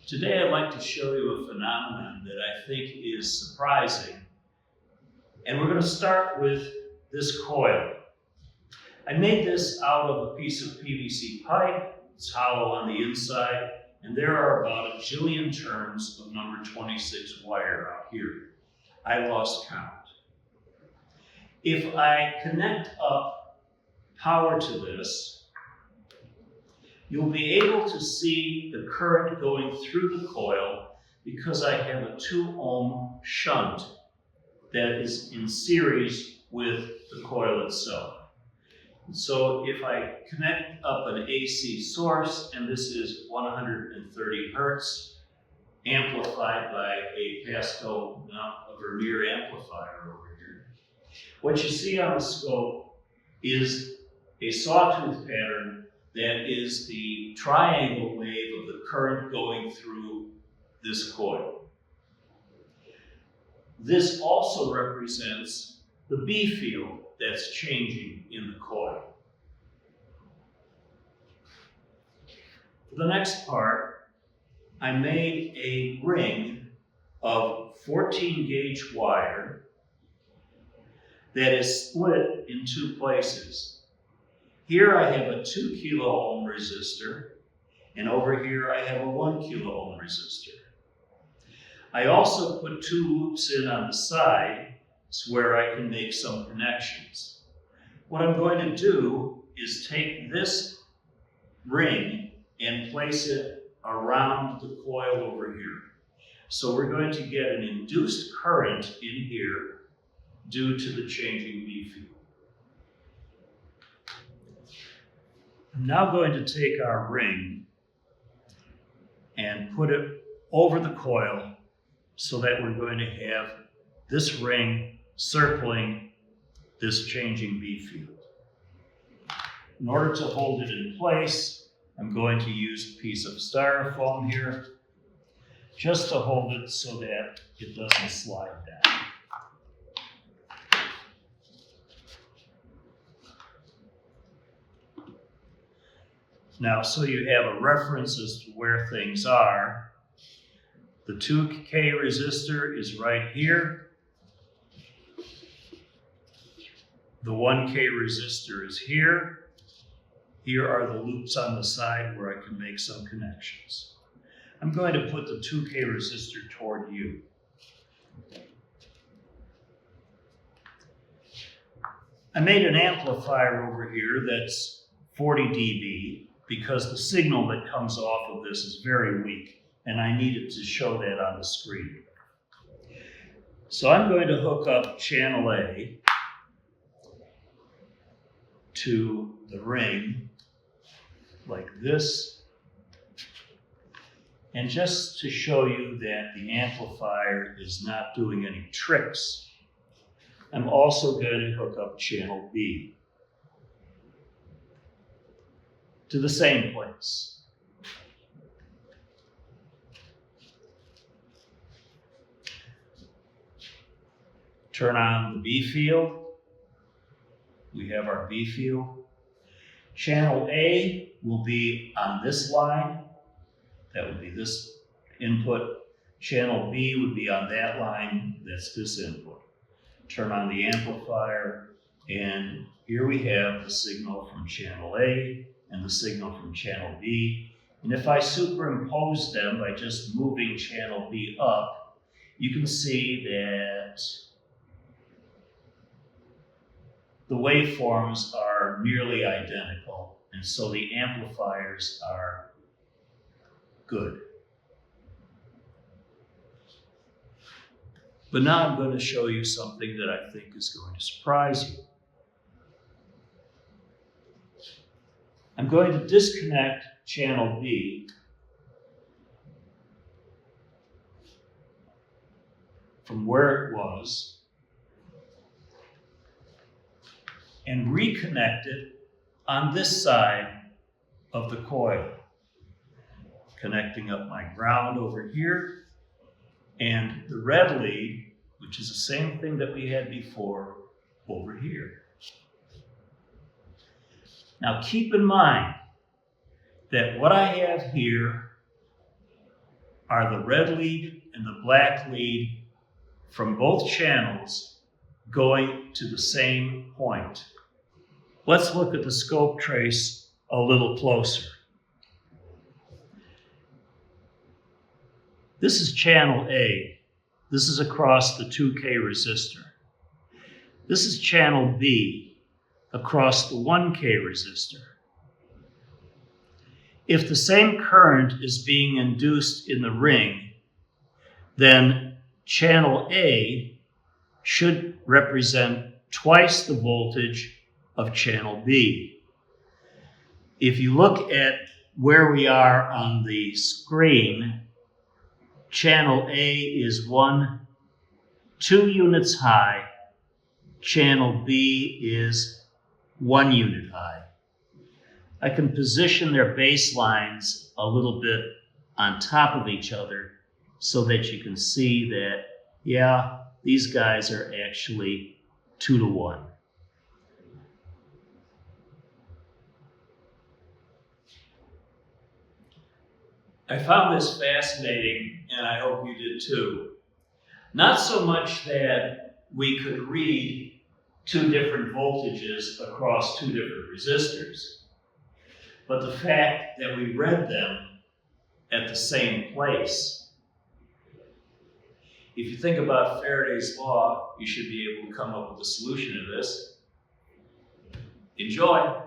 Today I'd like to show you a phenomenon that I think is surprising. And we're going to start with this coil. I made this out of a piece of PVC pipe. It's hollow on the inside, and there are about a jillion turns of number 26 wire out here. I lost count. If I connect up power to this, you'll be able to see the current going through the coil because I have a 2 ohm shunt that is in series with the coil itself. So if I connect up an AC source, and this is 130 hertz, amplified by a Pascal, a Premier amplifier over here, what you see on the scope is a sawtooth pattern that is the triangle wave of the current going through this coil. This also represents the B field that's changing in the coil. For the next part, I made a ring of 14 gauge wire that is split in 2 places. Here I have a 2 kilo ohm resistor, and over here I have a 1 kilo ohm resistor. I also put 2 loops in on the side where I can make some connections. What I'm going to do is take this ring and place it around the coil over here. So we're going to get an induced current in here due to the changing B field. I'm now going to take our ring and put it over the coil so that we're going to have this ring circling this changing B field. In order to hold it in place, I'm going to use a piece of styrofoam here just to hold it so that it doesn't slide down. Now, so you have a reference as to where things are, the 2K resistor is right here. The 1K resistor is here. Here are the loops on the side where I can make some connections. I'm going to put the 2K resistor toward you. I made an amplifier over here that's 40 dB. Because the signal that comes off of this is very weak, and I needed to show that on the screen. So I'm going to hook up channel A to the ring like this. And just to show you that the amplifier is not doing any tricks, I'm also going to hook up channel B to the same place. Turn on the B field. We have our B field. Channel A will be on this line. That would be this input. Channel B would be on that line. That's this input. Turn on the amplifier, and here we have the signal from channel A and the signal from channel B. And if I superimpose them by just moving channel B up, you can see that the waveforms are nearly identical, and so the amplifiers are good. But now I'm going to show you something that I think is going to surprise you. I'm going to disconnect channel B from where it was and reconnect it on this side of the coil, connecting up my ground over here and the red lead, which is the same thing that we had before, over here. Now keep in mind that what I have here are the red lead and the black lead from both channels going to the same point. Let's look at the scope trace a little closer. This is channel A. This is across the 2K resistor. This is channel B across the 1K resistor. If the same current is being induced in the ring, then channel A should represent twice the voltage of channel B. If you look at where we are on the screen, channel A is 2 units high, channel B is 1 unit high. I can position their baselines a little bit on top of each other so that you can see that, yeah, these guys are actually 2 to 1. I found this fascinating, and I hope you did too. Not so much that we could read 2 different voltages across 2 different resistors, but the fact that we read them at the same place. If you think about Faraday's law, you should be able to come up with a solution to this. Enjoy!